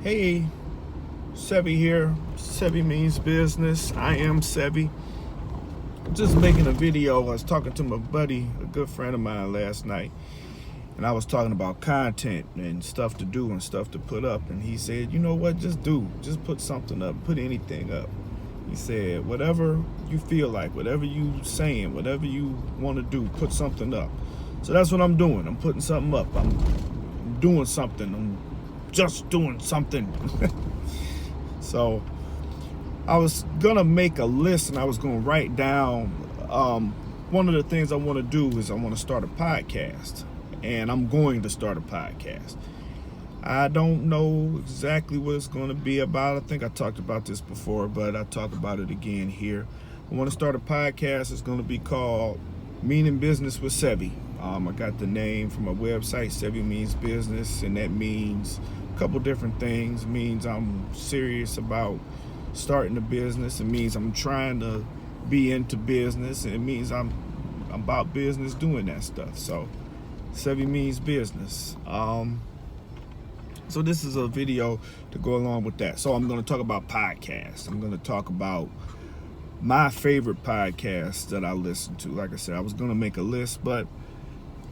Hey, Sevi here. Sevi means business. I am Sevi. Just making a video. I was talking to my buddy, a good friend of mine last night, and I was talking about content and stuff to do and stuff to put up. And he said, you know what, just put something up, put anything up. He said, whatever you feel like, whatever you saying, whatever you want to do, put something up. So that's what I'm doing. I'm putting something up. I'm doing something. I'm just doing something. So I was gonna make a list and I was gonna write down one of the things I want to do is I want to start a podcast, and I'm going to start a podcast. I don't know exactly what it's going to be about. I think I talked about this before, but I talk about it again here. I want to start a podcast. It's going to be called Meaning Business with Sevi. I got the name from my website. Sevi means business, and that means a couple different things. It means I'm serious about starting a business. It means I'm trying to be into business, and it means I'm about business doing that stuff. So Sevi means business. So this is a video to go along with that. So I'm going to talk about podcasts. I'm going to talk about my favorite podcasts that I listen to. Like I said, I was going to make a list, but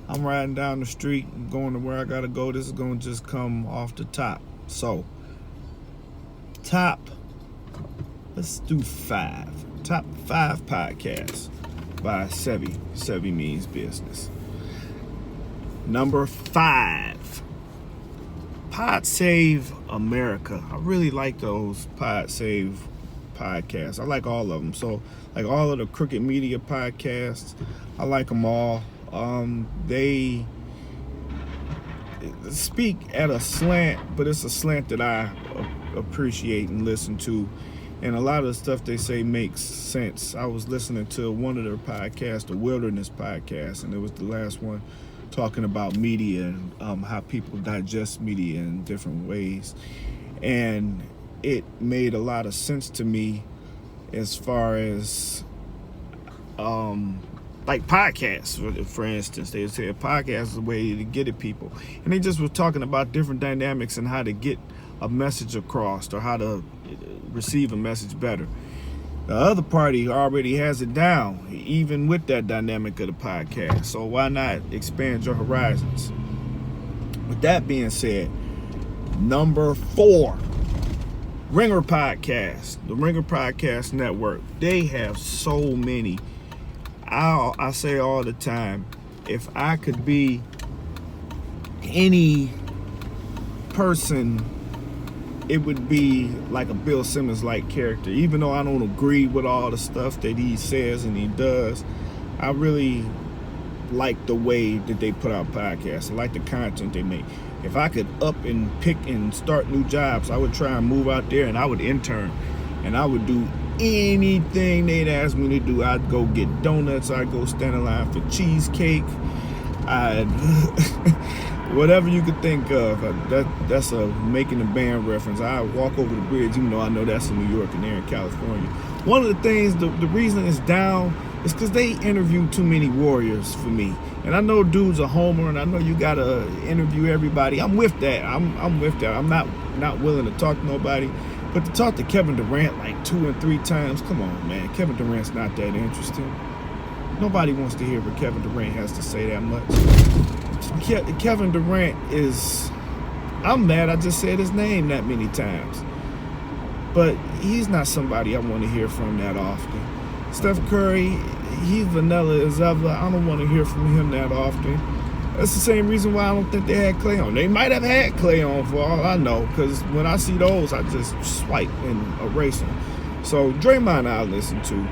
I'm riding down the street and going to where I got to go. This is going to just come off the top. So let's do 5. Top 5 podcasts by Sevi. Sevi means business. Number 5. Pod Save America. I really like those Pod Save podcasts. I like all of them. So, like all of the Crooked Media podcasts, I like them all. They speak at a slant, but it's a slant that I appreciate and listen to. And a lot of the stuff they say makes sense. I was listening to one of their podcasts, the Wilderness podcast, and it was the last one, talking about media and how people digest media in different ways. And it made a lot of sense to me as far as like podcasts, for instance. They say a podcast is a way to get at people. And they just were talking about different dynamics and how to get a message across or how to receive a message better. The other party already has it down, even with that dynamic of the podcast. So why not expand your horizons? With that being said, number 4, Ringer Podcast, the Ringer Podcast Network. They have so many. I say all the time, if I could be any person, it would be like a Bill Simmons-like character. Even though I don't agree with all the stuff that he says and he does, I really like the way that they put out podcasts. I like the content they make. If I could up and pick and start new jobs, I would try and move out there and I would intern. And I would do anything they'd ask me to do. I'd go get donuts. I'd go stand in line for cheesecake. I'd... whatever you could think of. That's a Making a Band reference. I walk over the bridge, even though I know that's in New York and they're in California. One of the things, the reason it's down is because they interview too many warriors for me. And I know dude's a homer, and I know you gotta interview everybody. I'm with that. I'm with that. I'm not willing to talk to nobody. But to talk to Kevin Durant like 2 and 3 times, come on, man. Kevin Durant's not that interesting. Nobody wants to hear what Kevin Durant has to say that much. Kevin Durant is... I'm mad I just said his name that many times. But he's not somebody I want to hear from that often. Steph Curry, he's vanilla as ever. I don't want to hear from him that often. That's the same reason why I don't think they had Clay on. They might have had Clay on for all I know, because when I see those, I just swipe and erase them. So Draymond I'll listen to.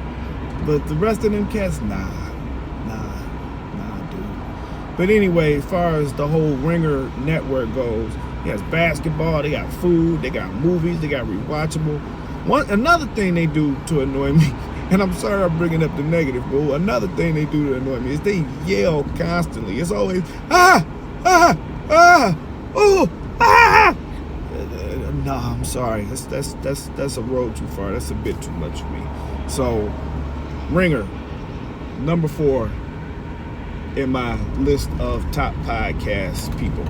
But the rest of them cats, nah, dude. But anyway, as far as the whole Ringer network goes, he has basketball, they got food, they got movies, they got rewatchable. Another thing they do to annoy me, and I'm sorry I'm bringing up the negative, but another thing they do to annoy me is they yell constantly. It's always, Nah, I'm sorry. That's a road too far. That's a bit too much for me. So, Ringer, number 4 in my list of top podcast people.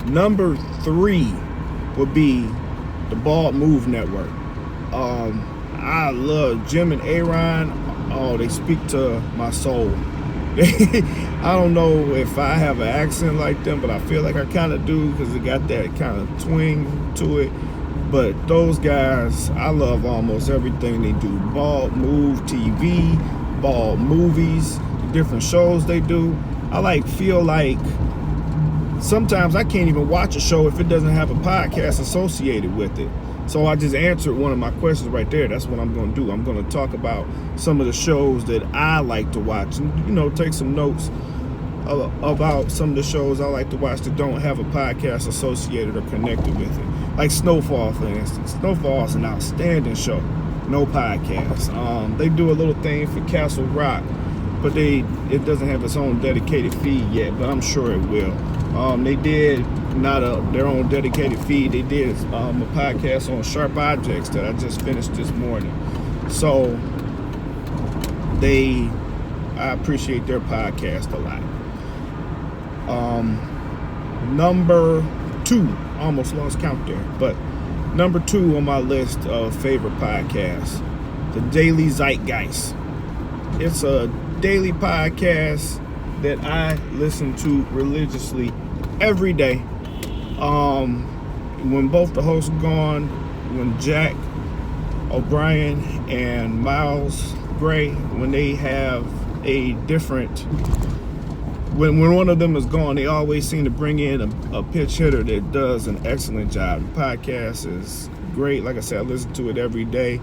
Number 3, would be the Bald Move Network. I love Jim and Aaron. Oh, they speak to my soul. I don't know if I have an accent like them, but I feel like I kind of do because it got that kind of twang to it. But those guys, I love almost everything they do. Bald Move TV, Bald Movies, different shows they do. Feel like sometimes I can't even watch a show if it doesn't have a podcast associated with it. So I just answered one of my questions right there. That's what I'm going to do. I'm going to talk about some of the shows that I like to watch and, take some notes about some of the shows I like to watch that don't have a podcast associated or connected with it. Like Snowfall, for instance. Snowfall is an outstanding show. No podcast. They do a little thing for Castle Rock, but it doesn't have its own dedicated feed yet, but I'm sure it will. They did not their own dedicated feed. They did a podcast on Sharp Objects that I just finished this morning. So I appreciate their podcast a lot. Number 2, almost lost count there, but number 2 on my list of favorite podcasts, The Daily Zeitgeist. It's a daily podcast that I listen to religiously every day. When both the hosts are gone, when Jack O'Brien and Miles Gray, when they have a different, when one of them is gone, they always seem to bring in a pitch hitter that does an excellent job. The podcast is great. Like I said, I listen to it every day.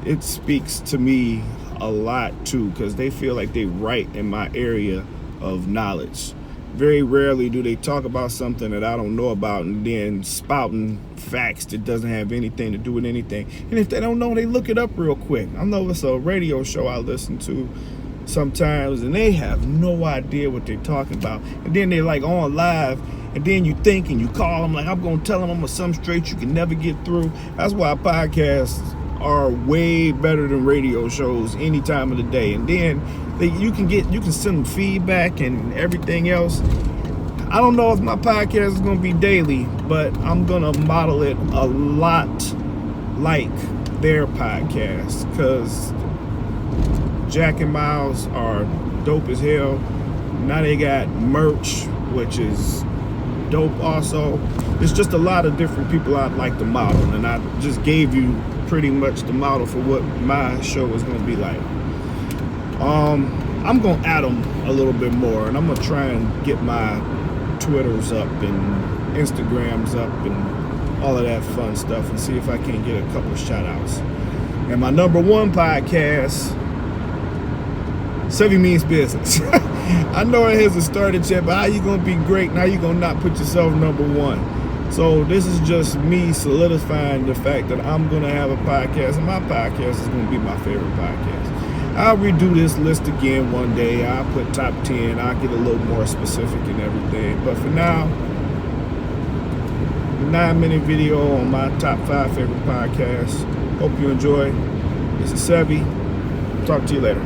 It speaks to me a lot too, because they feel like they right in my area of knowledge. Very rarely do they talk about something that I don't know about and then spouting facts that doesn't have anything to do with anything. And if they don't know, they look it up real quick. I know it's a radio show I listen to sometimes and they have no idea what they're talking about. And then they're like on live and then you think and you call them like, I'm going to tell them I'm a some straight you can never get through. That's why podcasts are way better than radio shows any time of the day. And then you can send them feedback and everything else. I don't know if my podcast is going to be daily, but I'm going to model it a lot like their podcast, because Jack and Miles are dope as hell. Now they got merch, which is dope also. It's just a lot of different people I'd like to model, and I just gave you pretty much the model for what my show is going to be like. I'm going to add them a little bit more, and I'm going to try and get my Twitters up and Instagrams up and all of that fun stuff and see if I can get a couple of shout outs. And my number 1 podcast, Sevy Means Business. I know it hasn't started yet, but how you going to be great and how you going to not put yourself number 1? So this is just me solidifying the fact that I'm going to have a podcast, and my podcast is going to be my favorite podcast. I'll redo this list again one day. I'll put top 10. I'll get a little more specific and everything. But for now, 9-minute video on my top 5 favorite podcasts. Hope you enjoy. This is Sevy. Talk to you later.